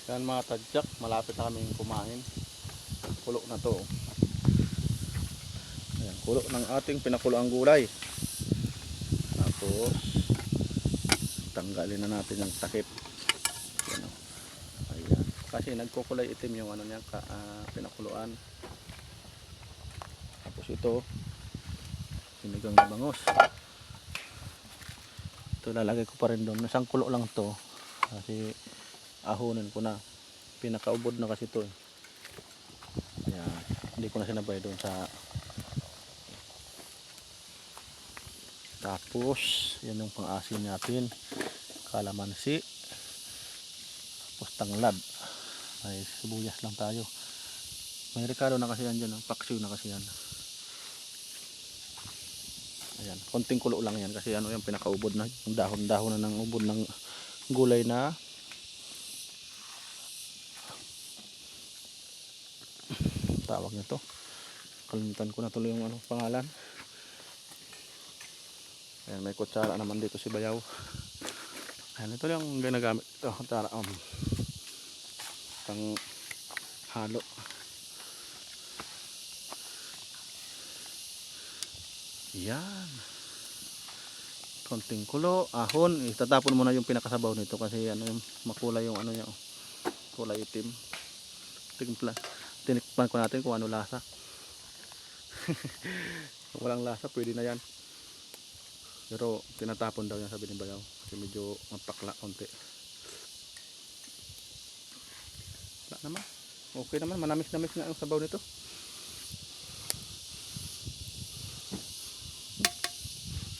Yan mga tadyak, malapit na kaming kumain. Kulo na to. Ayan, kulo ng ating pinakuloang gulay. Tapos tanggalin na natin yung takip. Ayan, ayan. Kasi nagkukulay itim yung ano niya, pinakuluan. Tapos ito sinigang na bangus. Ito lalagay ko pa rin doon. Isang kulo lang to kasi ahonin ko na. Pinakaubod na kasi ito. Ayan, hindi ko na sinabay doon sa. Tapos yan yung pang-asin natin, kalamansi, tapos tanglad. Ay sibuyas lang tayo. May rekado na kasi yan dyan, paksiw na kasi yan. Ayan, konting kulo lang yan kasi ano yung pinakaubod na, yung dahon-dahon na ng ubod ng gulay na tawag nito. Kalimutan ko na tuloy yung ano, pangalan. Ayan, may kutsara naman dito si Bayaw. Ayan, ito yung ginagamit ito, kutsara pang halo. Yan, konting kulo, ahon. Itatapon muna yung pinakasabaw nito kasi ano yung makulay yung ano niya, kulay itim. Tinikman ko natin kung ano lasa. Kung walang lasa pwede na yan, pero tinatapon daw yan, sabi ni Bayaw kasi medyo mapakla konti. Wala naman, okay naman, manamis-namis na ang sabaw nito.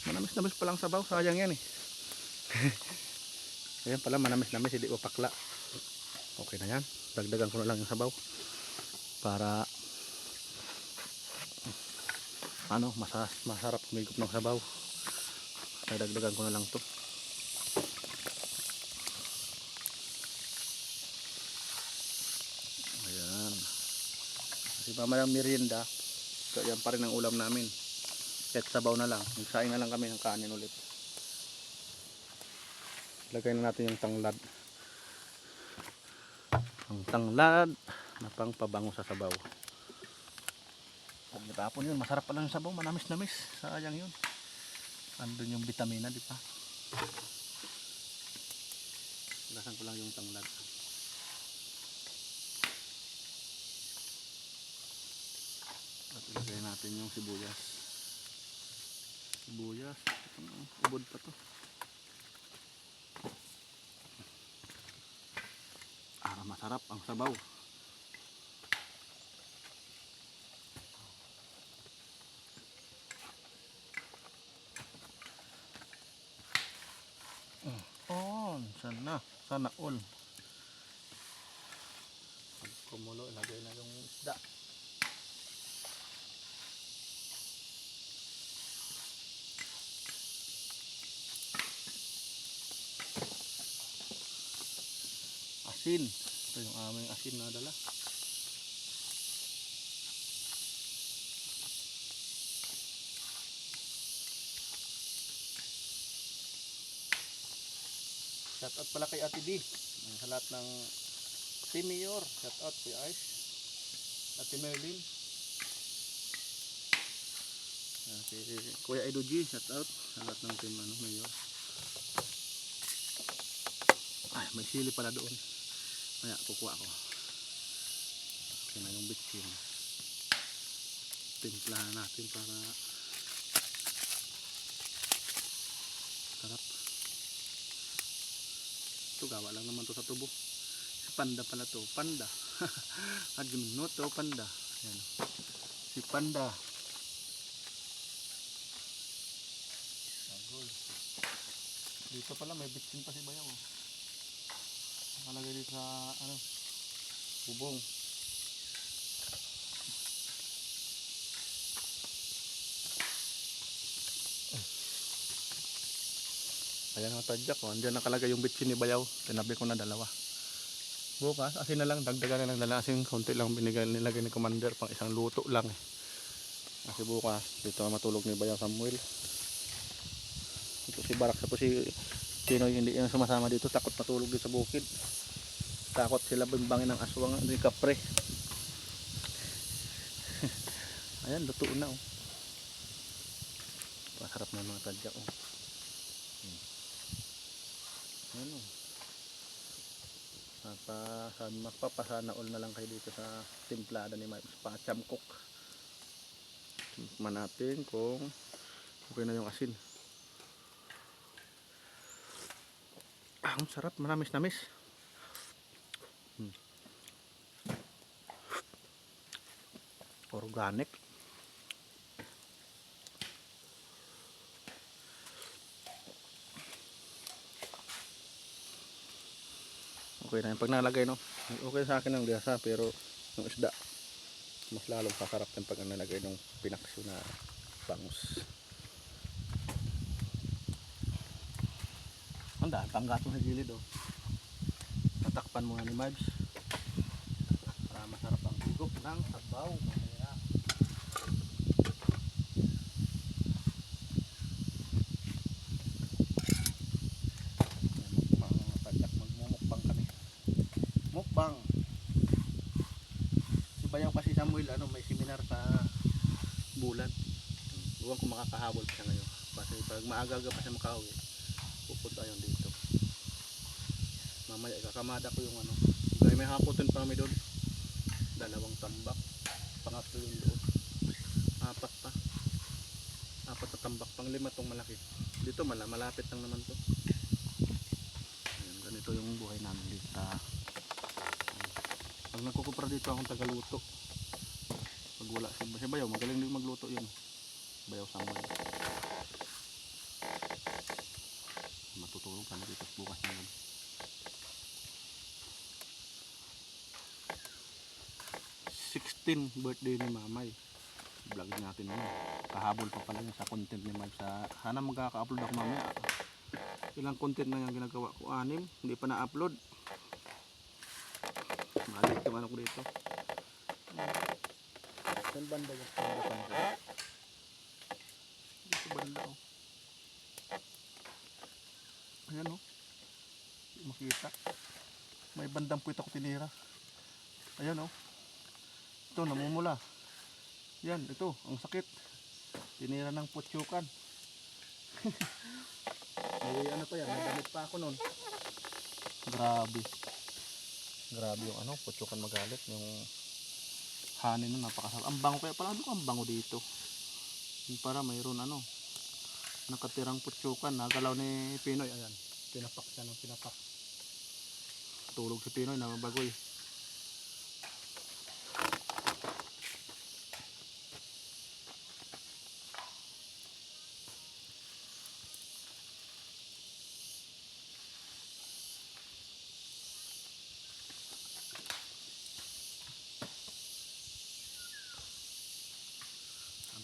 Manamis-namis palang sabaw, sayang yan eh. Ayan pala, manamis-namis, hindi mapakla. Okay na yan, dagdagan ko na lang yung sabaw para ano, masarap kumigop ng sabaw. Dagdagan ko na lang to. Ayan, kasi mamayang merienda, so yan pa rin ang ulam namin, kahit sabaw na lang. Magsaing na lang kami ng kanin ulit. Lagay na natin yung tanglad, ang tanglad na pang pabango sa sabaw. Huwag natapon yun, masarap pala yung sabaw, manamis-namis, sayang yun. Andun yung vitamina, di pa. Lasan ko lang yung tanglad. At ilagay natin yung sibuyas. Sibuyas, ubod pa to. Masarap ang sabaw. Sana all. Pag kumulo, ilagay na yung isda. Asin. Ito yung aming asin na dala. Shout out pala kay Ate D. Sa lahat ng Team Mayor. Shout out kay Ice. Ate Merlin. Kuya Edo G. Shout out sa lahat ng Team Mayor. Ay, may sili pala doon. Kaya kukuha ko. Okay na yung bitchin. Timplahan natin para sarap. Ito gawa lang naman to sa tubo. Si Panda pala to. Panda. Hajim no to Panda. Ayan. Si Panda. Dito pala may bitchin pa si Bayaw. Nakalagay dito sa ano, bubong. Ayan ang tadyak ko. Andiyan nakalagay yung bitchin ni Bayaw. Tinabi ko na dalawa. Bukas asin na lang, dagdagan na lang dala. Asin konti lang nilagay ni Commander, pang isang luto lang eh. Kasi bukas dito matulog ni Bayaw Samuel. Ito si Barak, tapos si Pinoy hindi yan sumasama dito, takot matulog dito sa bukid. takot sila bimbangin ng aswang, hindi kapre. Ayan, luto na oh. Masarap na mga tadyak oh. Ayan oh. Magpapasana all na lang kayo dito sa timplada ni Mike pa chamcook. Tikman natin kung okay na yung asin. Ang sarap, manamis-namis. Organic. Okay na yung pag nalagay no. Okay sa akin ang lasa pero yung isda mas lalong sasarap yung pag nalagay ng pinaksyo na bangus. Ang dahil panggatong sa gilid oh. Tatakpan mo nga ni Mibes para masarap ang higop ng sabaw. Mamaya magmumukbang kami. Mukbang. Si Bayaw kasi Samuel may seminar sa Bulan. Huwag ko makakahabol pa siya ngayon. Kasi pag maaga-aga pa siya makauwi, pupunta yun dito. Mamaya ikakamada ko yung Gaya may hakutin pa kami doon. 2 tambak. Pangatlo yung doon. 4 na tambak. Pang 5 tong malaki. Dito malapit lang naman to. Ayan, ganito yung buhay namin dito. Pag nagkukupra dito akong tagaluto. Pag wala si Bayaw, magaling din magluto yun. Bayaw Samuel. Matutulog kami dito bukas naman. Birthday ni Mamay. Vlog natin yun. Kahabol pa pala yun sa content ni Mike. Sana magkaka-upload ako mamaya. Ilang content na yung ginagawa ko? 6. Hindi pa na-upload. Malit yung ko dito. Saan banda yung dito banda oh. Ayan oh. Makita. May bandang puwit ako tinira. Ayan oh. Ito namumula. Yan, ito, ang sakit. Tinira ng putsukan. May pa yan, may damit pa ako nun. Grabe. Grabe yung putsukan magalit. Yung hanin nun, napakasarap. Ang bango kaya pala, ang bango dito. Yung para mayroon nakatirang putsukan. Nagalaw ni Pinoy, ayan. Pinapak siya ng pinapak. Tulog si Pinoy na mabagoy.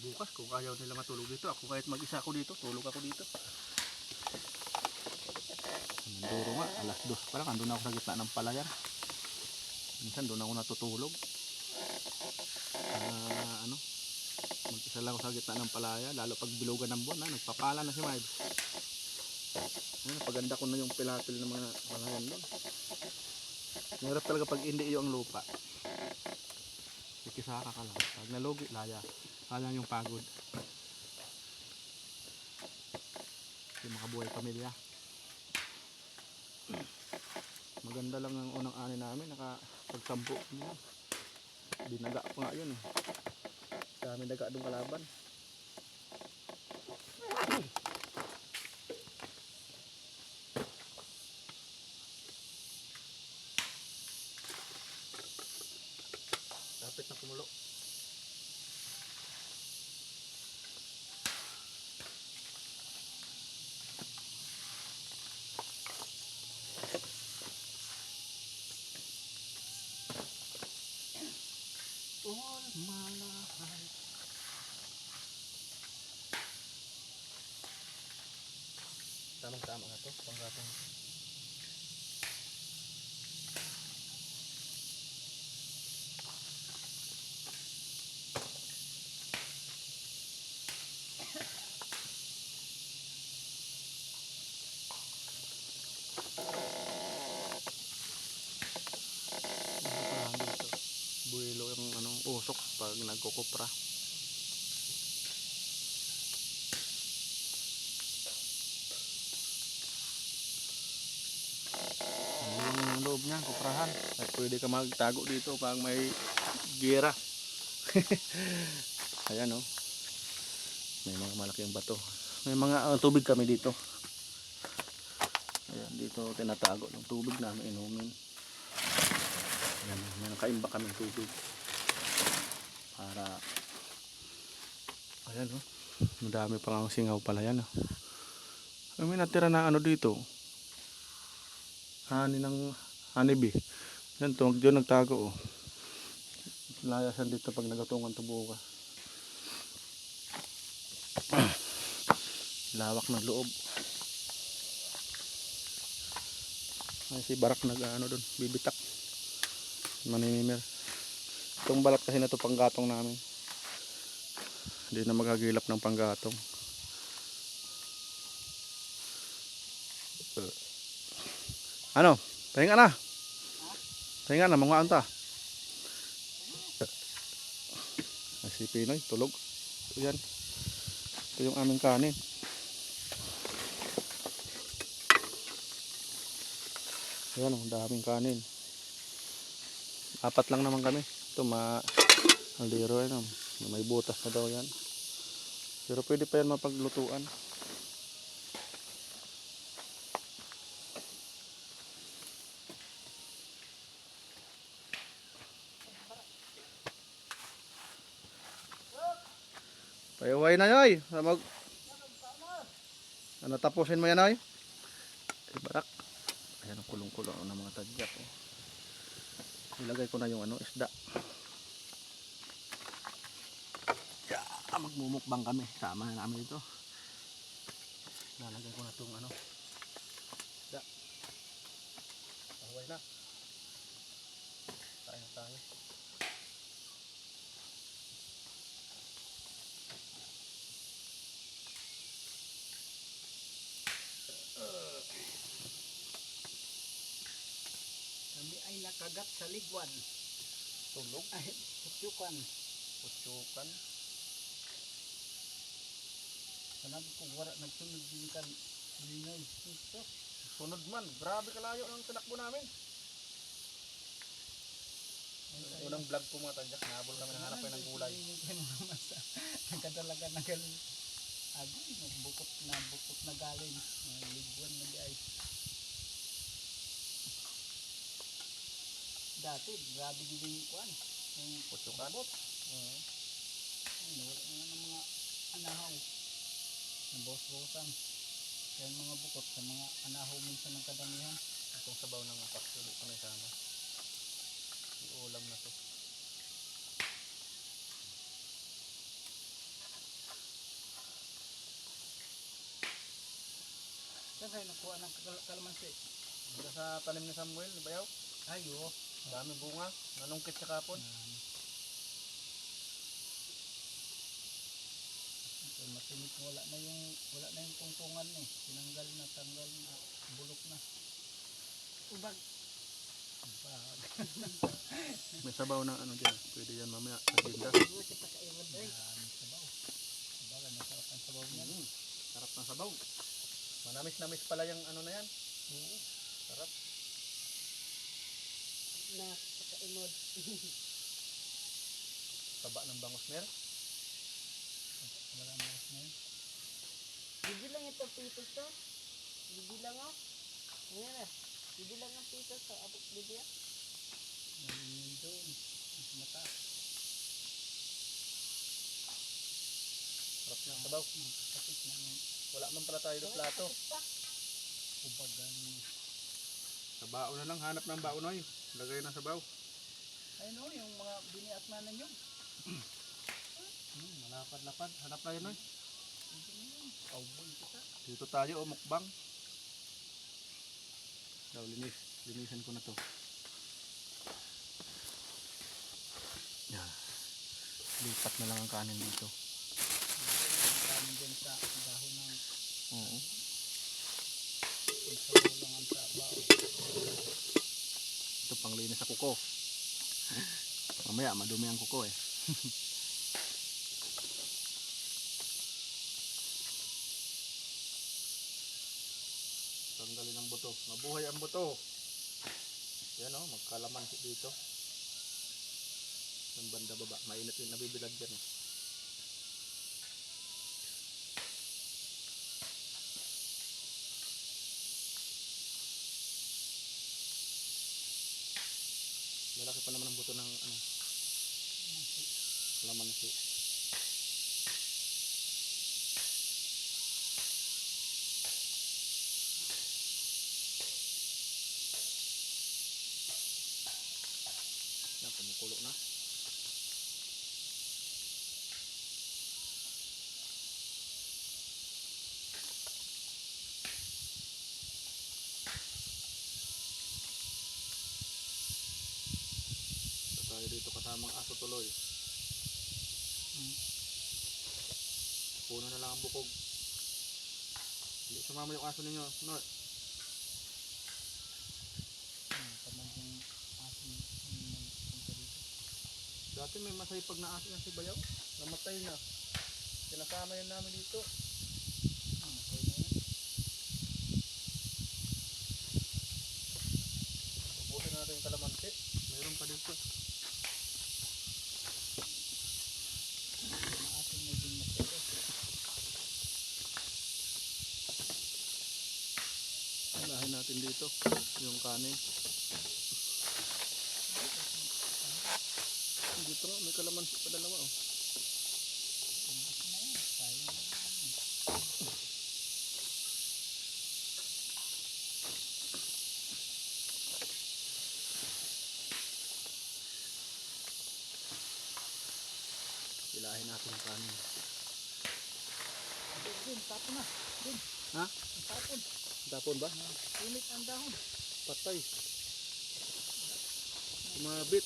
Bukas kung ayaw nila matulog dito, ako kahit mag-isa ako dito, tulog ako dito. Manduro nga, 2:00 pa lang, andun ako sa gitna ng palayan. Minsan doon ako natutulog. Mag-isa lang ako sa gitna ng palaya, lalo pag bilugan ng buwan, nagpapala na si Mibes. Paganda ko na yung pilatil ng mga palayan doon. Mahirap talaga pag hindi iyo ang lupa. Kikisaka ka lang. Pag nalugi, laya. Kaya yung pagod. Yung makabuhay pamilya. Maganda lang ang unang ani namin. Nakapagsampo. Dinaga pa nga yun eh. Dami daga doon kalaban. Lapit na kumulo. All my life. Tamang-tama na to, panggatong. buwilo yung ano, usok pag nagkukupra. Ano yung loob niya, kuprahan. At pwede ka magtago dito pag may gira. Ayan oh. May mga malaking bato. May mga tubig kami dito. Ayan, dito tinatago ng tubig namin inumin. Ayan, may nakaimba kami tubig. Para ayan oh. Madami pa ang singaw pala yan oh. May natira na ano dito. Honeybee. Yan, tuwag dyan nagtago oh. Layasan dito pag nagatungan to bukas. Lawak ng loob. Ay, si Barak nag ano doon, bibitak. Maninimir. Itong balat kasi na to panggatong namin. Hindi na magagilap ng panggatong. Ano? Pahinga na. Pahinga na, mga anta. Si Pinoy, tulog. Yan. Ito yung aming kanin. Ayan, ang daming kanin. 4 lang naman kami. Ito, aldero yan. May butas na daw yan. Pero pwede pa yan mapaglutuan. Payaway na yoy. Ano tapusin mo yan ay? Ay Barak. Ayan ang kulong-kulong ng mga tadyak oh. Ilagay ko na yung ano, isda. Yeah, magmumukbang kami. Sama na namin dito. Lalagay ko na itong ano, isda. Payaway na. Tayo na tayo. Kami ay nakagat sa ligwan. Tulog. Ay, putyukan. Putyukan. Sanabi ko wala nagsunod din kan lingay. Ito. Sunod man. Grabe kalayo ng tinakbo namin. Unang vlog ko mga tadyak. Nahabol kami ng hanap ng gulay. Nagkadalaga na galing. Agi, nagbukot na galing. Ligwan na di ay. Dati, grabe din yung kuwan. Yung Putyukan. bot. Nawala na ng mga anahaw. Nabos-bosan. Kaya mga bukot sa mga anahaw minsan ng kadamihan. Itong sabaw ng paksulo ko na sama. Ulam na to. Saan kayo nakuha ng kalamansi? Dito sa tanim ni Samuel, ni Bayaw. Ay, oo. Dami bunga. Nanungkit sa kapon. Matinik, wala na yung tungtungan eh. Tanggal na, bulok na. Ubag. May sabaw na ano dyan. Pwede yan mamaya sa tinda. Sabaw. Sabaw, masarap ang sabaw niya. Sarap ng sabaw. Manamis-namis pala yung ano na yan. Oo. Sarap. Na pagkainod. Taba ng bangos mer. Wala na na yun. Bibilang ito pitos to. Bibilang oh. Ngayon na. Bibilang ang pitos to. Abot bibya. Yun doon. Mas mataas. Sarap ng sabaw. Kapit namin. Wala man pala tayo ng plato. Ubagan. Sa baon na lang. Hanap ng baon oy. Lagay na sabaw. Ay no, yung mga biniatmanan nyo. Malapad-lapad. Hanap na yun oy. Cowboy kita. Dito tayo o mukbang. Daw linisan ko na to. Yan. Lipat na lang ang kanin dito. Kanin din sa dahon ng Oo. isaw lang ang sabaw. Ito panglinis sa kuko. Mamaya madumi ang kuko eh. Tanggalin ang buto. Mabuhay ang buto. Yan o, magkalamansi dito. Yung banda baba, mainit yung nabibilag dyan eh. Lalaki pa naman ang buto ng ano, kalamansi. Yan, kumukulo na. Tayo dito kasamang aso tuloy. Puno na lang ang bukog. Hindi sumama yung aso ninyo. No. Tamad yung aso punta dito. Dati may masaypag na aso yan si Bayaw. Namatay na. Sinasama yan namin dito. Okay na yan. Ubusin natin yung kalamansi. Mayroon pa dito. Yung aso medyo masaya. Alahin natin dito yung kanin. Dito nga, may kalamansi pa dalawa oh. Ubus na yan. Sayang na yan. Ilahin natin yung kanin. Din, tapon na. Din, Ha? tapon. Tapon ba? Init ang dahon. Patay. Kumabit.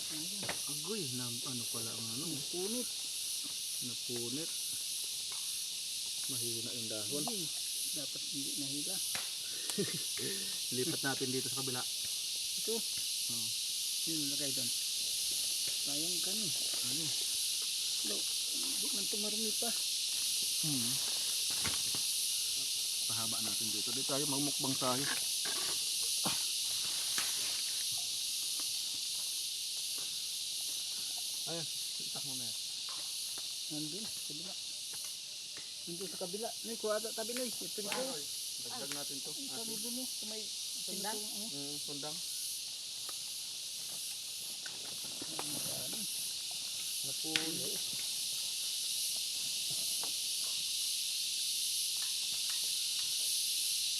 Ayun. Agoy, na, ano pala ang ano, Punit. napunit. Mahina yung dahon. Hindi. Dapat hindi nahila. Lipat natin dito sa kabila. Ito. Oh. Yun lagay doon. Sayang ka ni. Ano? Hindi man tumarumi pa. Pahaba natin dito. Dito tayo, magmukbang tayo. Ayun, itak mo na. Nandun. Sa kabila. Nandun sa kabila. Nay, kuha tabi nay. Ito nito. Dagdag natin to. Sabi doon mo. May Sundang? Sundang. Napunit.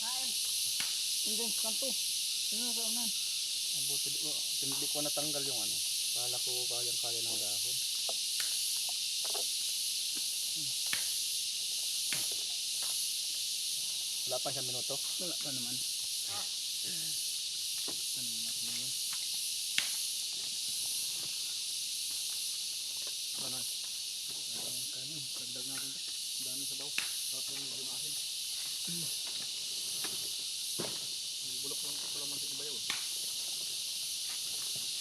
Kain. Nandun sa kanto. Sino sa unan? Hindi ko natanggal yung ano. Kala ko kayang-kaya ng dahon. Wala pa siyang minuto. Wala pa naman. Ano marami yun? Ano? Sayang ka ni. Dagdag natin to. Dami sa baw. Sarap lang medyo maasin. Bulok lang pala man sa bayaw.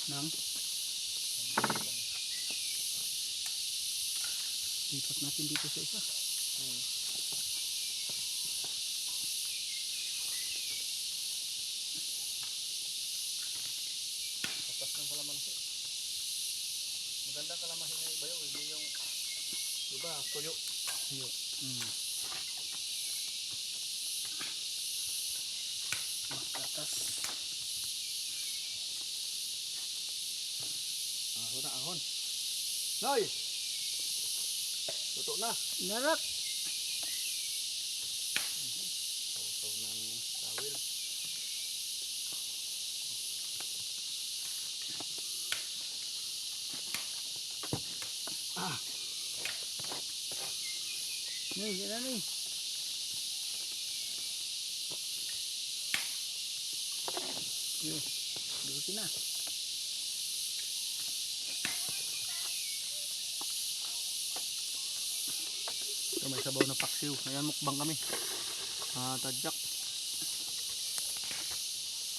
Nang? Lipat natin dito sa isa. Tatas ng kalamansi. Maganda kalamansi na yung bayaw. Hindi yung iba, tuyo. Yo. Matatas. Ahon na, ahon. Noy! Luto na. Narak! Sausaw ng tawil. Nay, yan na nay. Yo. Luto na. So, may sabaw na paksiw. Ayan, mukbang kami. Tadyak.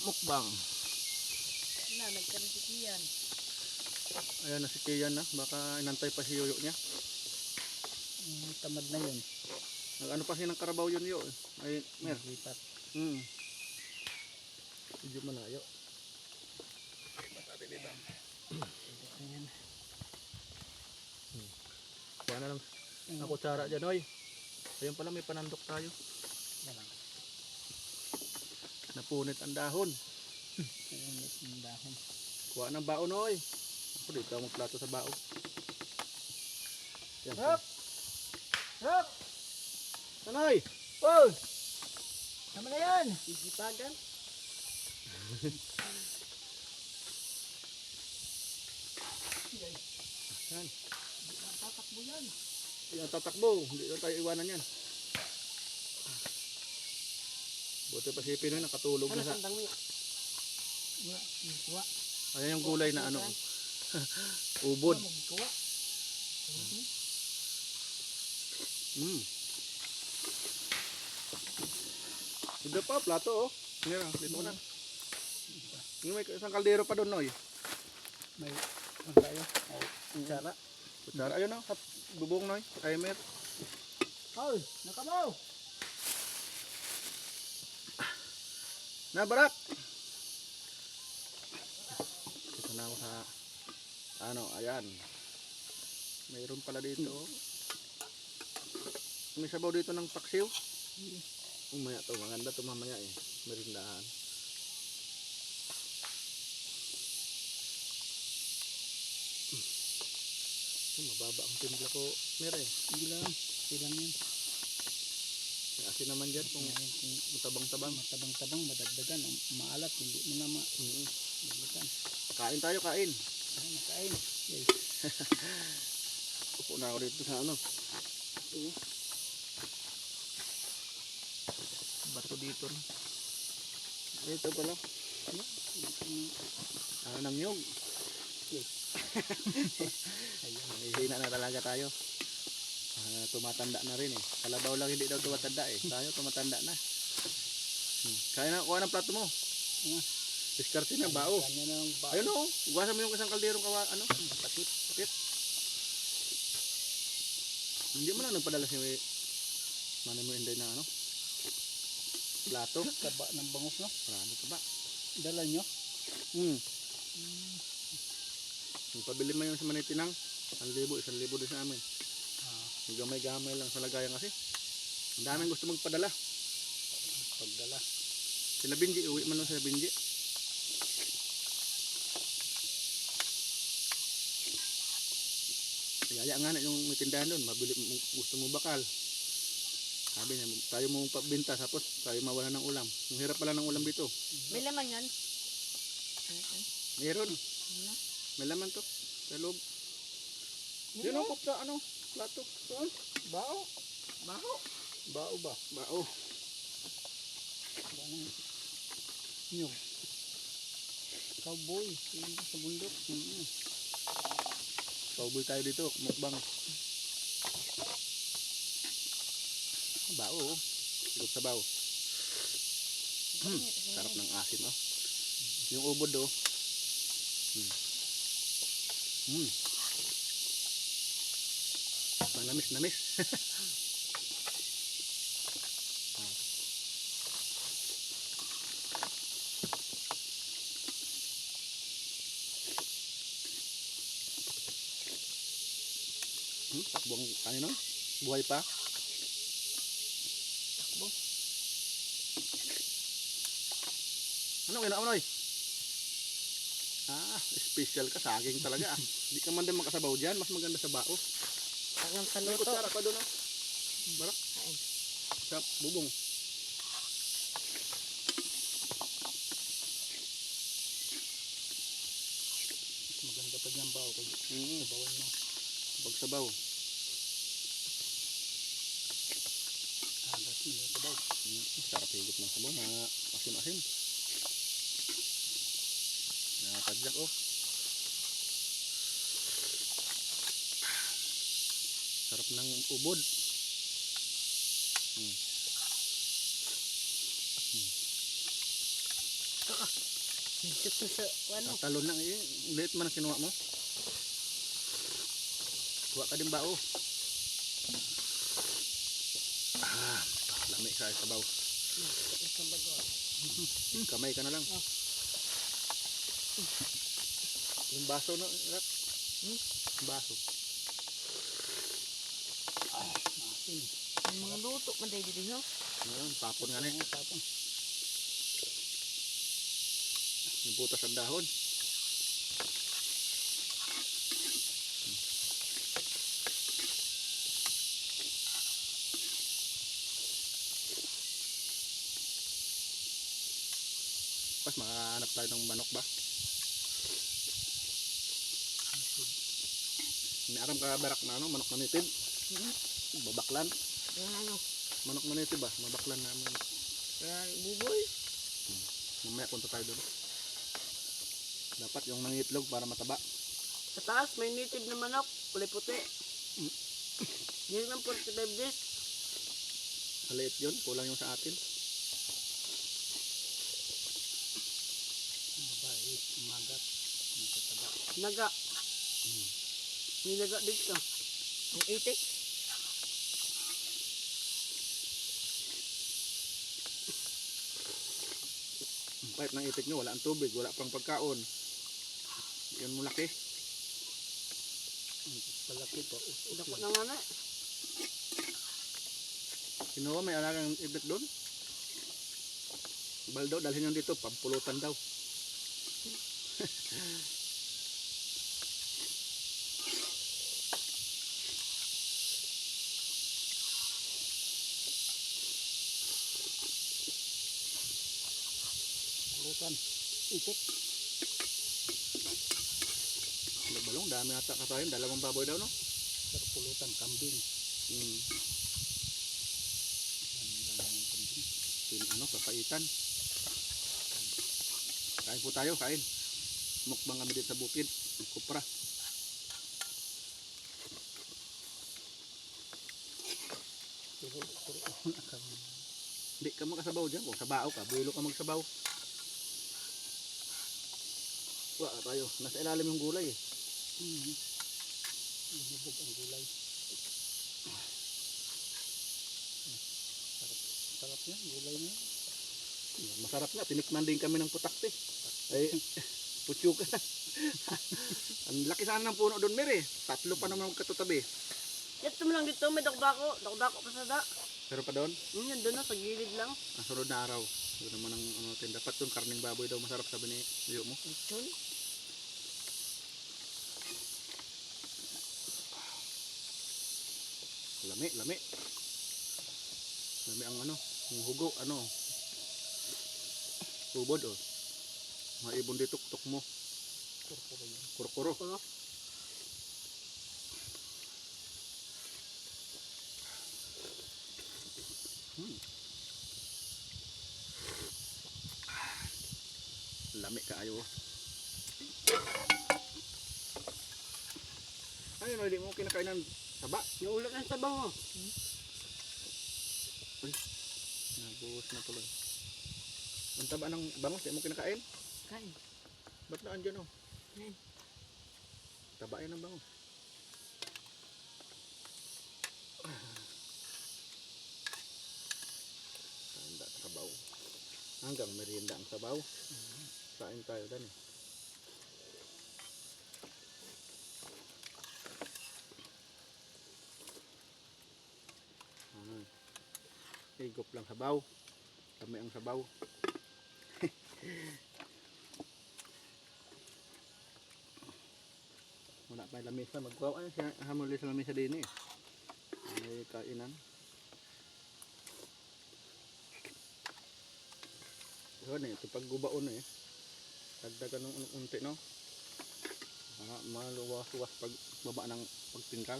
Mukbang. Na, nagkarisikiyan. Ayan na si Kian na. Baka inantay pa si Yoyo niya. Tamad na yun. Nag-ano pa siya ng karabaw yun yo. Ay, mer. Lipat. Medyo malayo. Ayan. Kuha na lang ang kutsara dyan, oy. Ayun pala, may panandok tayo. Yan lang. Napunit ang dahon. Ayan, yung dahon. Kuha ng baon, oy. Ako dito ako magplato sa baon. Yan. Hop! Hop! Sanoy! Oh! Tama na yan! Igipagan. Yan. Tatakbo yan. Yan tatakbo. Hindi na tayo iwanan yan. Buti pa si Pinoy nakatulog Ano na sa... sandang mo? Wala, magkuha. Ayan yung gulay na ano. Ubod. Magkuha. Ito pa, plato oh. Yan, dito ko na. Yung may isang kaldero pa doon, Noy. May, ano tayo? Kutsara. Kutsara, ayun oh. Bubong, Noy. Timer. Hoy! Nakabaw! Na, barak! Ito na ako sa... Ano, ayan. Mayroon pala dito oh. May sabaw dito ng paksiw. Umaya to, maganda to mamaya eh. Merindahan. Mababa ang timpla ko. Mere. Hindi lang. Silang yun. May asin naman dyan kung matabang-tabang. Matabang-tabang, madagdagan. Maalat, hindi mo na malutan. Kain tayo, kain. Ay, nakain. Yes. Upo na ako dito sa ano. Bato dito. Ito pala. Ano ng nyog? Ayan, hihina na talaga tayo. Tumatanda na rin eh. Kalabaw lang hindi daw tumatanda eh. Tayo tumatanda na. Kaya na, kuha ng plato mo. Diskarte na, bao. Kanya na ng bao. Ayun o, guwasan mo yung isang kalderong kawa, ano, takip, takip. Hindi mo lang nagpadala si Manay mo Inday na ano, plato. Taba ng bangus, no? Marami ka ba? Dala nyo? Yung pabili mo yung sa Manitinang, 1,000 din sa amin. Gamay-gamay lang sa lagayan kasi. Ang daming gusto magpadala. Pagdala. Sila Binji, uwi man lang sa Binji. Yaya nga na yung may tindahan doon, mabili, gusto mo bakal. Sabi niya, tayo mo pabinta, tapos tayo mawala ng ulam. Ang hirap pala ng ulam dito. May laman yan. Meron. May laman to. Sa loob. Yun ang sa ano, plato. Doon. Bao? Bao. Bao ba? Bao. Bao ng nyog. Cowboy. Yung sa bundok. Cowboy tayo dito, mukbang. Bao. Sigop sa bao. Sarap ng asim oh. Yung ubod oh. Manamis. Takbong ano? Buhay pa? Takbo. Ano kinaon Noy? Special ka, saging talaga ah. Di ka man din makasabaw dyan, mas maganda sa bao. Hanggang sa May luto. kutsara pa doon ah. Barak. Sa bubong. Maganda pa dyan bao. Sabawan mo. Pagsabaw. Agas mo yung sabaw. Sarap higit ng sabaw, mga asim-asim. Nakatadyak oh. Sarap ng ubod. Ito sa ano. Talon lang eh. Ulit man ang kinuha mo. Kuha ka din ba oh. Lami sa sabaw. Isang bago. Kamay ka na lang. Oh. Yung baso no, Rat. Yung baso. Asin. Yung mga luto man tayo dito, no? Ngayon, tapon nga na eh. Tapon. Yung butas ang dahon. Pas makahanap tayo ng manok ba? May aram ka barak na ano, manok manitid. Babaklan. Yung ano. Manok manitid ba? Mabaklan namin. Buboy. Mamaya punta tayo doon. Dapat yung nangitlog para mataba. Sa taas, may native na manok. Kulay puti. Yan lang 45 days. Maliit yun, kulang yung sa atin. Mabait, umagat. Matataba. Naga. Nilaga dito. Ang itik. Ang pahit ng itik nyo, wala ang tubig, wala pang pagkaon. Yun mo laki. Palaki po. Dako na nga na. Kinuha may alagang itik doon. Baldo, dalhin yun dito, pampulutan daw. Pulutan. Itik. Balong, dami ata kasayon, dalawang baboy daw no? Pero pulutan, kambing. Hmm. Ang daming kambing. Ano, papaitan. Kain po tayo, kain. Mukbang kami dito sa bukid. Kupra. Puro na kami. Hindi ka makasabaw dyan. Kung sabao ka, buwilo ka magsabaw. Wala tayo. Nasa ilalim yung gulay eh. Lumubog ang gulay. Sarap yan, gulay na yan. Masarap nga. Tinikman din kami ng putakte. Ay, putyo ka na. Ang laki sana ng puno doon, Mary. 3 pa naman magkatutabi. Ito mo lang dito, may dakdako. Dakdako pa sa da. Pero pa doon, Yan doon na, sa gilid lang. ang sunod na araw. Doon naman ang ano natin. Dapat doon, karning baboy daw masarap sabi ni Leo mo. Ito. Lami, lami. Lami ang ano, yung hugo, ano. Ubod oh. Maibon di tuktok mo. Kurkuro yan. Kurkuro. Ano? Lami kaayo. Ay, no, hindi mo kinakain ng taba. Yung ulat ng sabaw mo. Nabuhos na tuloy. Ang taba ng bangos, hindi mo kinakain? Kain. Ba't na andyan oh? Kain. Taba yan ang bangos. Tanda sa sabaw. Hanggang merienda ang sabaw. Kain tayo dan eh. Higop lang sabaw. Kami ang sabaw. Wala pa yung lamesa. Magkawa ay siya hamuli sa lamesa din eh. May kainan. Yun eh, ito paggubaon eh. Dagdagan ng unti no. Para maluwas-luwas pag baba ng pagtingkal.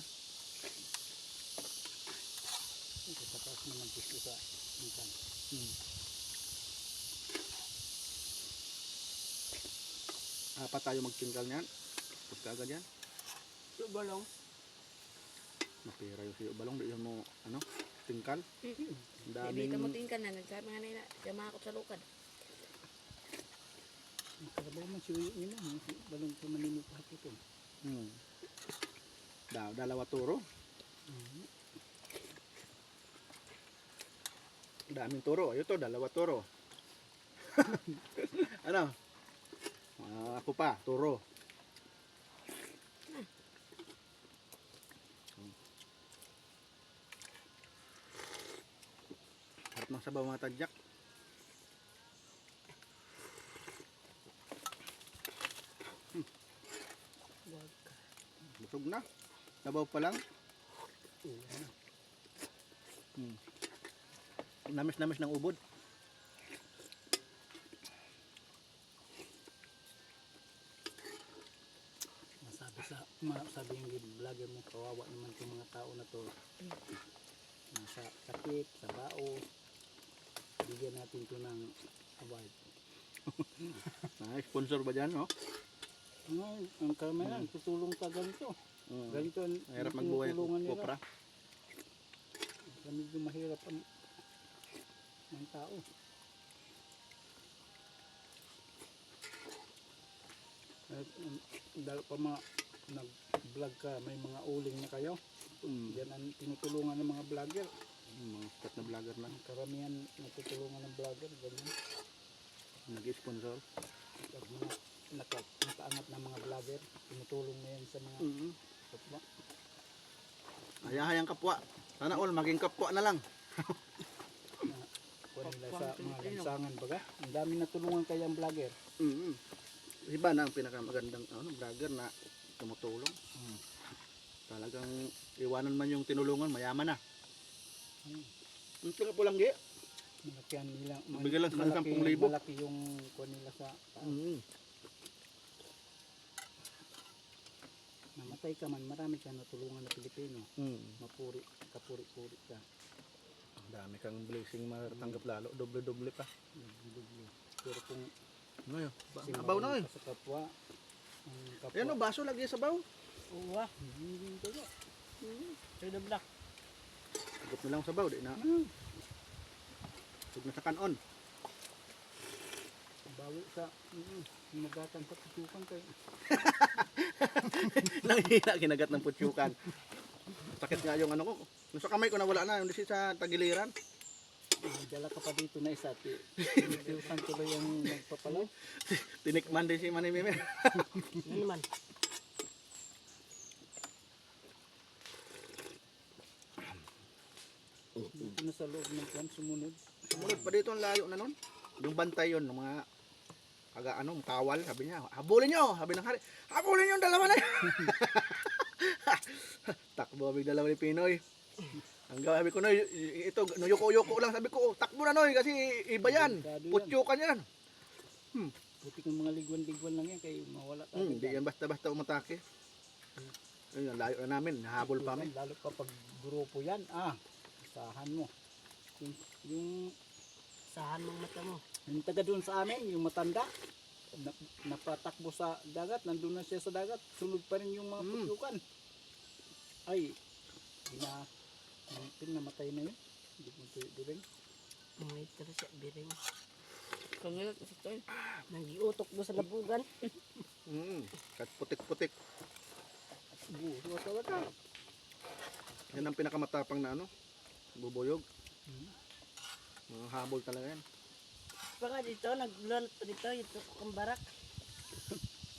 Ito tapos naman gusto sa ikan. Apat tayo magtingkal niyan. Tapos kaagad yan. Yung balong. Mapira yung siyo balong. Di yun mo, ano, tingkal. Ang Hindi ka mo daming, tingkan na. Nagsabi nga nila, siya makakot sa lukad. Bawa man siya nila, balong ko manimip hapon. Hmm. Dalawa turo. Daming turo. Ayun to, dalawa turo. Ano? Ako pa, turo. Harap ng sabaw mga tadyak. Busog na. Sabaw pa lang. Namis-namis ng ubod. Masabi yung vlogger mo, kawawa naman yung mga tao na to. Nasa sakit, sa bao. Bigyan natin to ng award. Sponsor ba dyan, no? Ang kamera, tutulong ka ganito. Ganito ang Mahirap magbuhay tinutulungan nila. kopra. Medyo mahirap ang tao. Dahil pa mga nag-vlog ka, may mga uling na kayo. Yan ang tinutulungan ng mga vlogger. Mga sikat na vlogger na. Karamihan natutulungan ng vlogger. Ganyan. Nag-sponsor. At mga nakaangat na mga vlogger, tinutulong na yan sa mga kapwa. Hayahayang kapwa. Sana all, maging kapwa na lang. Kuha nila sa mga lansangan baga. Ang dami natulungan kayang vlogger. Iba na ang pinakamagandang vlogger na tumutulong. Talagang iwanan man yung tinulungan, mayaman na. Ang tingnan po lang, Gi. Malakihan nila. Bigyan lang sa 10,000. Malaki yung kuha nila sa namatay ka man, marami ka natulungan na Pilipino. Mapuri, kapuri-puri ka. Ang dami kang blessing matanggap lalo. Doble-doble pa. Pero kung Ngayon, abaw na eh. sa kapwa, ang kapwa. Ayan o, baso lagi sa baw. Oo ah. Hindi tayo. Through the black. Sagot na lang sa baw, di na. Huwag na sa kanon. Bawi sa nagatan sa tutukan kayo. Nanghina kinagat ng putyukan. Sakit nga yung ano ko. Yung sa kamay ko nawala na, yung sa tagiliran. Dala ka pa dito na isa. Tutukan tuloy yung nagpapalaw. Tinikman din si Manimime. Ano naman? Dito na sa loob ng kwan, sumunod. Sumunod pa dito ang layo na nun. Yung bantay yun, ng mga kawal, sabi niya, habulin nyo, sabi ng hari, habulin nyo yung dalawa na yun. Takbo kami dalawa ni Pinoy. Ang sabi ko, Noy, ito, yoko-yoko lang, sabi ko, takbo na Noy, kasi iba yan, putyukan yan. Buti kong mga ligwan-ligwan lang yan, kayo mawala tayo. Hindi yan basta-basta umatake. Ayun, layo na namin, nahabol pa kami. Lalo pa pag grupo yan, isahan mo. Yung Sahan mong mata mo. Yung taga doon sa amin, yung matanda, napatakbo sa dagat, nandun na siya sa dagat, sunod pa rin yung mga putyukan. Ay, namatay na yun. Hindi mo ito rin. May tara siya, biring. Kangilat sa ito eh. Nangiutok mo sa labugan. Kat putik-putik. Buho talaga. Yan ang pinakamatapang na bubuyog. Mga habol talaga yan. Baka dito, naglulot pa dito, ito kong barak.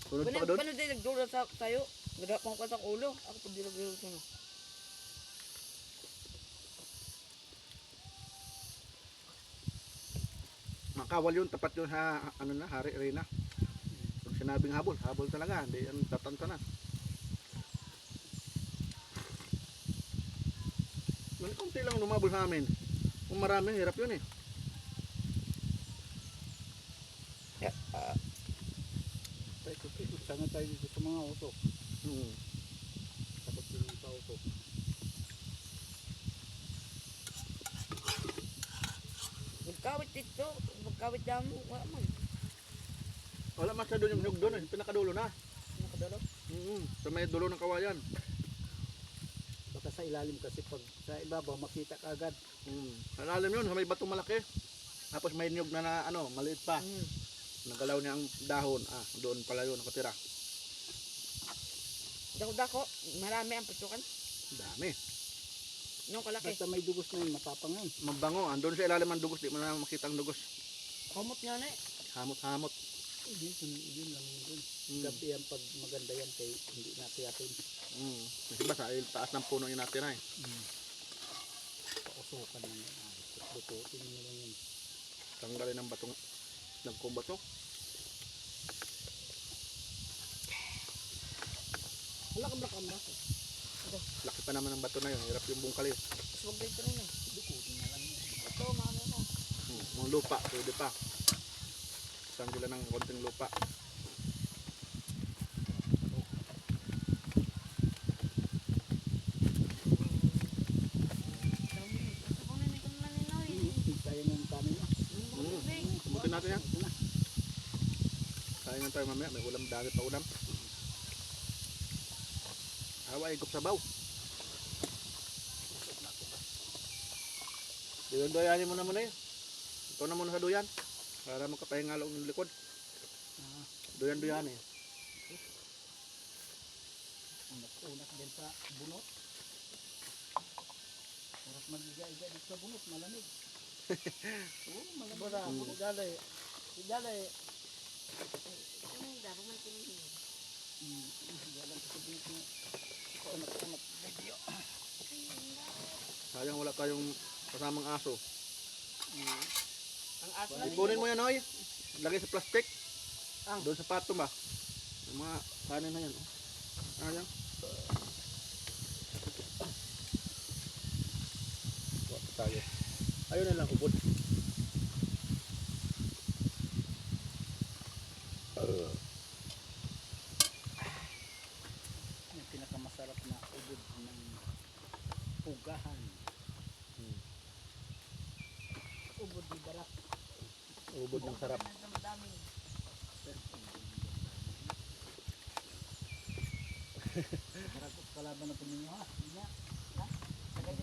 Sunod pa ka doon? Paano din nagdulot sa'yo? Nagdapang ka sa ulo. Ako pa din nagdulot sa'yo. Makawal yun, tapat yun sa Hari Reyna. Kung sinabing habol, habol talaga. Hindi yan tatanta na. Kunti lang lumabol sa amin. Kung marami, hirap yun eh. Sana tayo dito sa mga usok. Takot din sa usok. Magkawit dito, magkawit damo. Wala man. Wala masyado yung nyug doon eh. Pinakadulo na. Nakadalo. Sa may dulo ng kawayan. Baka sa ilalim kasi pag sa ibabaw makita ka agad. Sa lalim yun, sa may batong malaki. Tapos may nyug na maliit pa. Nagalaw niya ang dahon. Doon pala yun nakatira. Dako-dako, marami ang putukan. Dami. Nung kalaki. Basta may dugos na yun, matapangan. Mabango. Andun sa ilalim ang dugos. Di mo na makita ang dugos. Kumot nga na eh. Hamot-hamot. Yun lang yun. Gabi yan pag maganda yan kay hindi natin. Kasi ba sa taas ng puno yung natira eh. Pausukan na yan. Lutuin mo lang yun. Tanggalin ng batong nagkumbato. Wala kang black ba? Laki pa naman ng bato na yun. Hirap yung bungkali. Mas wag dito rin eh. Lutuin na lang yan. Ito, mami mo. Mga lupa. Pwede pa. Tanggilan ng konting lupa. Dami. Ito kung nini ko na ninoy. Kaya ng kanin na. Subutin natin yan. Kain na tayo mamaya. May ulam. Dami pa ulam. Hawa igop sabaw. Duyan-duyanin mo na muna yun. Ikaw na muna sa duyan. Para makapahinga lang ng likod. Duyan-duyan eh. Unak din sa bunot. Oras magiga-iga dito sa bunot, malamig. Oo, malamig. Bora, Dali. Dali. ano yung dabo man tinihin? Dalang sa bunot na anak-anak. Sayang wala tayong kasamang aso. Ang aso na Ipunin mo yan, Oy. Lagay sa plastic. Ang? Doon sa pato ba? Yung mga kanin na yan. Ayan. Wala tayo. Ayun na lang, ubod. Yung pinakamasarap na ubod ng pugahan. Ubod ni Barak. Ubod ng sarap. Dami. Barak kalaban na po ninyo ha. Hindi na. Sagad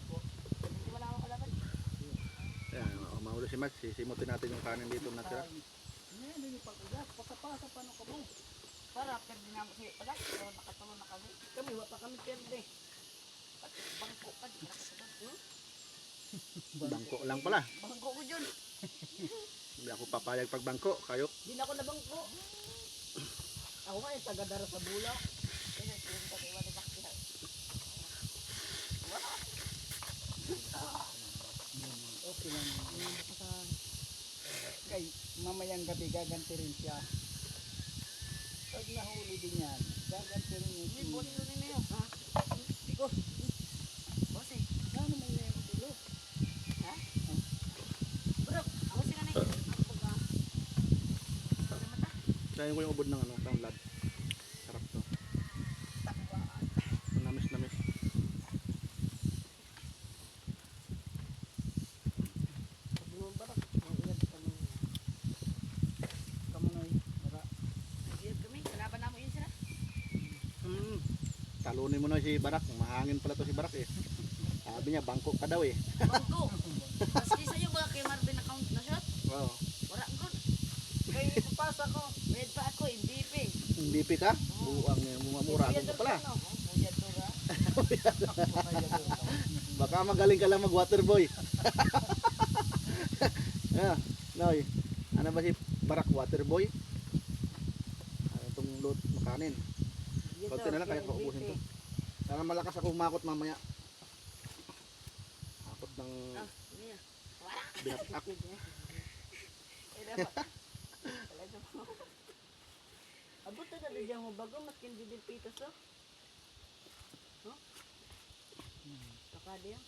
po. Hindi wala akong kalaban. Ayan, mahuli si Max. Sisimutin natin yung kanin dito natira. Hindi yung pag-ugas. Pagkapasa pa no kamo. Para, pwede na mo siya. Wala, pero nakatulong na kami. Kami, wala pa kami pwede. Pati bangko pa, di nakatulong. Bangko lang pala. Bangko ko dyan. Hindi ako papayag pag bangko. Kayo. Di na ako nabangko. Ako nga yung tagadara sa bula. Kaya, yung tagiwa ni Bakya. Wala. Okay lang. Kay mamayang gabi gaganti rin siya. Pag nahuli din yan, gaganti rin yun. Hindi, boss yun na yun. Ha? Iko. Boss eh. Ano may na yung tulo? Ha? Bro, boss yun na yun. Ako ba? Sa mata. Sayang ko yung ubod ng tanglad. Sarap to. Namis-namis. Pag mo ba? Ang ingat ka mo. Kamunoy. Mara. Nagiyag kami. Kalaban na mo yun sila. Talunin mo na si Barak. Mahangin pala to si Barak eh. Sabi niya, bangko ka daw eh. Bangko. Maski sa'yo ba kay Marvin account na shot? Wow. Wala ko. Kaya ipapasa ko. Red pa ako, MVP. Hindi pi ka? Buang niya. Mumura ka pala. Buyad to ka. Baka magaling ka lang mag waterboy. Yeah. Noy. Ano ba si Barak waterboy? Ano itong load makanin? Konti na lang kaya paubusin to. Sana malakas ako umakot mamaya. Akot ng Ah, ini ya. Wala. binatak. Eh, dapat. Talaga mo. Abot na na dyan mo bago, mas hindi din pitas to. No? Baka diyan.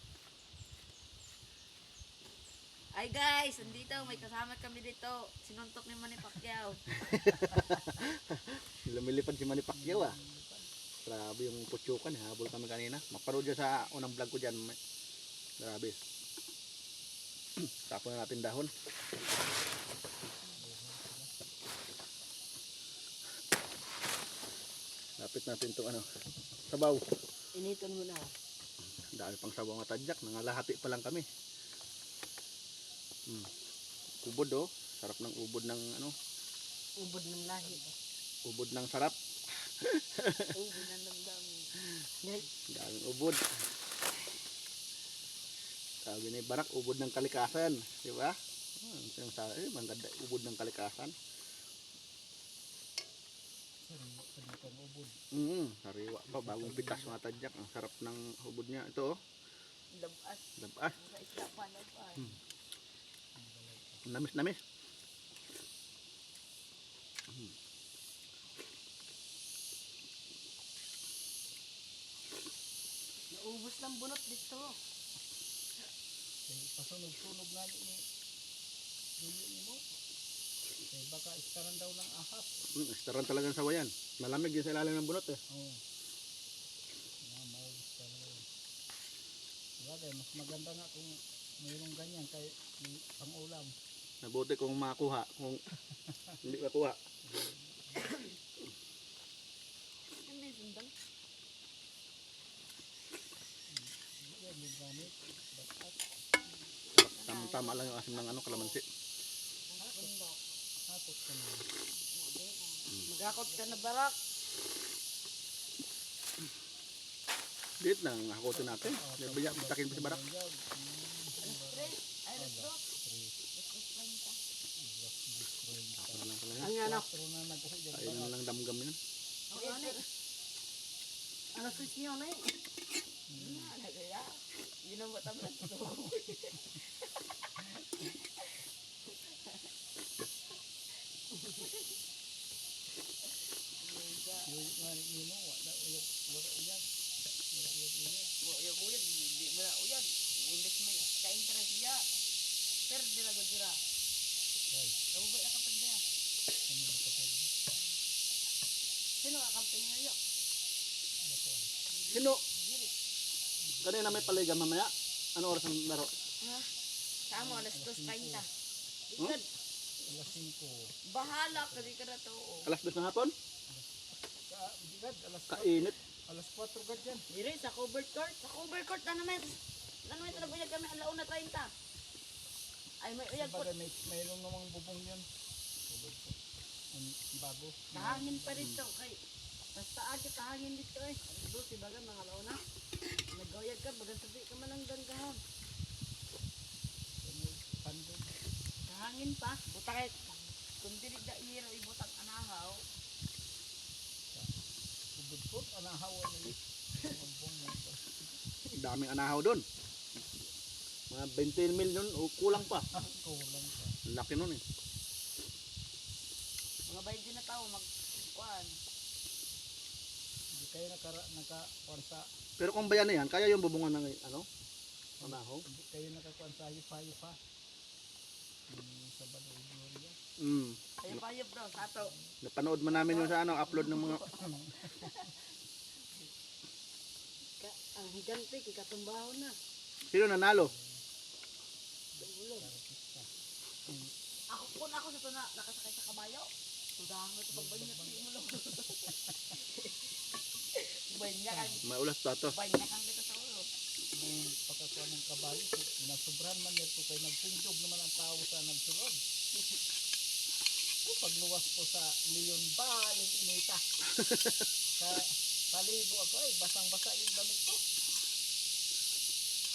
Ay guys, andito, may kasama kami dito. Sinuntok ni Manny Pacquiao. Lumilipad si Manny Pacquiao ah. Grabe yung putsukan, habol kami kanina. Mapanood dyan sa unang vlog ko dyan. Grabe. Tapon na natin dahon. Lapit natin itong ano, sabaw. Initon mo na. Dahil pang sabaw nga tadyak, nangalahati pa lang kami. Kubod oh. Sarap ng ubod ng ano, Ubod ng lahi. ubod ng sarap. Ubod ng damdamin. Guys, Daming ubod. Sabi ni Barak, ubod ng kalikasan. Di ba? Yung sabi, maganda, ubod ng kalikasan. Sariwa pa dito ang ubod. Sariwa pa, bagong pitas mga tadyak. Ang sarap ng ubod niya. Ito, oh, labas. labas. Sa isla pa, labas. Namis. Naubos ng bunot dito. Kaya pasunog-sunog nga ni dulo ni mo. Kaya baka istaran daw ng ahas. Estaran talagang sawayan. Malamig din sa ilalim ng bunot eh. Oo. Maubos talaga yun. Bagay, mas maganda nga kung mayroong ganyan kay may pang-ulam. Nabuti kung makakuha. Kung hindi makuha. Hindi sundang. Yan yung gamit. Bakat. Tama lang yung asim ng ano, kalamansi. Bundok. Hapot ka na. Magakot ka na, Barak. Dito na, hakutin natin. Bitakin pa si Barak. Alas 3. Ay, alas 2. Ako na lang pala yan. Ang ano? Pero na nag-uho dyan. Ayun na lang damgam yan. Okay, ano? Alas 6 niyo na eh. Ano kaya? Yun ang mata mo na tutulog. Yung nga ni mo, wala uyag. Wala uyag. Wala uyag. Uyag, hindi mo na uyag. Investment ka interest niya. Pero di lang dira. Guys, Kamu ba nakapag niya? ano yung kapatid? Sino kakampi niyo? Ano po? Sino? Kanina may paligam mamaya. Ano oras ang laro? Ha? Tama, alas 2:30. Hmm? Ikad, Alas 5. bahala ka di ka na to. Alas 2 ng hapon? Bigad, Kainit. alas 4 gad yan. Dire sa covered court. Sa covered court na naman. Na naman talaga uyag kami alauna 30. Ay may uyag po. Sabagay, mayroong namang bubong yan. Ang bago. Kahangin pa rito kay basta agi kahangin dito eh. Do si bagan mga alauna. Nag-uyag ka bagan sabi ka man ang ganggahan. May pandog. Kahangin pa. Buta kay kung dili da iro ibutang anahaw. Ubod-pod, anahawan na yun. Ang bubong na ito. Daming anahaw doon. Mga 20 million o kulang pa. Kulang pa. Laki nun eh. Mga bayad din na tao magkuan. Hindi kayo nakakuan sa, Pero kung bayan na yan, kaya yung bubungan ng ano? Anahaw? hindi kayo nakakuan sa yupa-yupa. Sa Baloy Gloria. Kayo payop daw sa ato. Napanood man namin yung sa ano, upload ng mga... Ang higante kay katumbaho na. Sino nanalo? Ako sa to na nakasakay sa kabayo. Tudahan mo ito pagbanyag mo lang. Banyakan. May ulas tato. Banyakan kita sa ulo. May pagkakuan ng kabayo, nasubran man yan kay nagpinjog naman ang tao sa nagsulod. Pagluwas ko sa Leon baling inita. Kaligo ako basang-basa yung damit ko.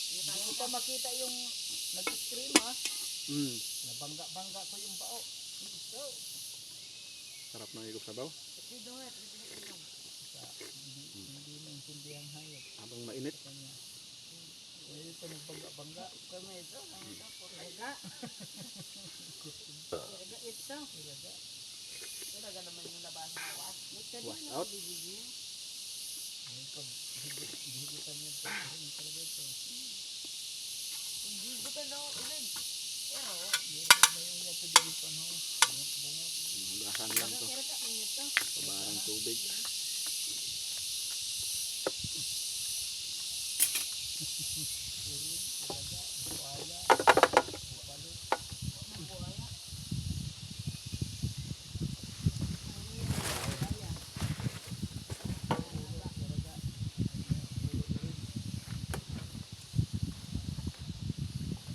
Hindi ko pa makita yung nag-scream ha. Nabangga-bangga ko yung bao. So, Sarap ng higop sabaw. Dito nga, pinipinong. hindi maintindihan hayop Habang mainit. sa kanya. Ngayon ito nagbangga-bangga. Kami ito, kami ito, puraga. Puraga ito. Ilaga. Puraga naman yung labas ng awas. Wash out. Ngayon pag higitan niya ito. Hindi talaga ito. Hindi ko na ulit. Pero, May unya ito dito pa no. Bungot. Gasan lang to. kaya ka ito. Pabarang tubig. Siling, ilaga, buaya, bupalo. Buaya.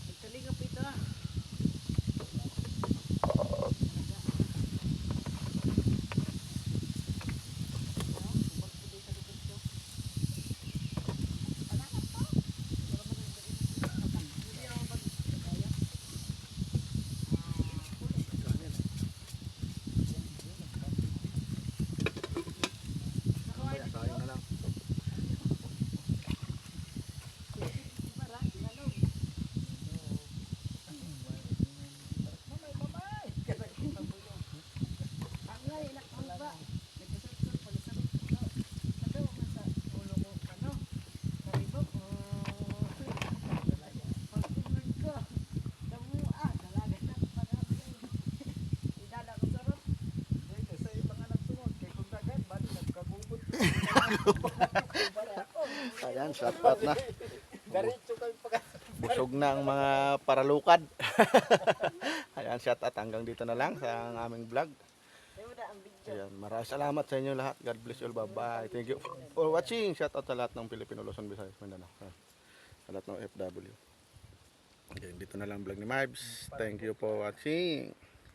Magkalingap ito ah. Ayan, shout out na. Diretso kami pag Busog na ang mga paralukad. Ayan, shout out. Hanggang dito na lang sa aming vlog. Ayaw mo na ang video. Ayan, maraming salamat sa inyo lahat. God bless you all. Bye-bye. Thank you for watching. Shout out sa lahat ng Pilipino, Luzon, Visayas, Mindanao. Sa lahat ng FW. Okay, dito na lang vlog ni Mibes. Thank you for watching.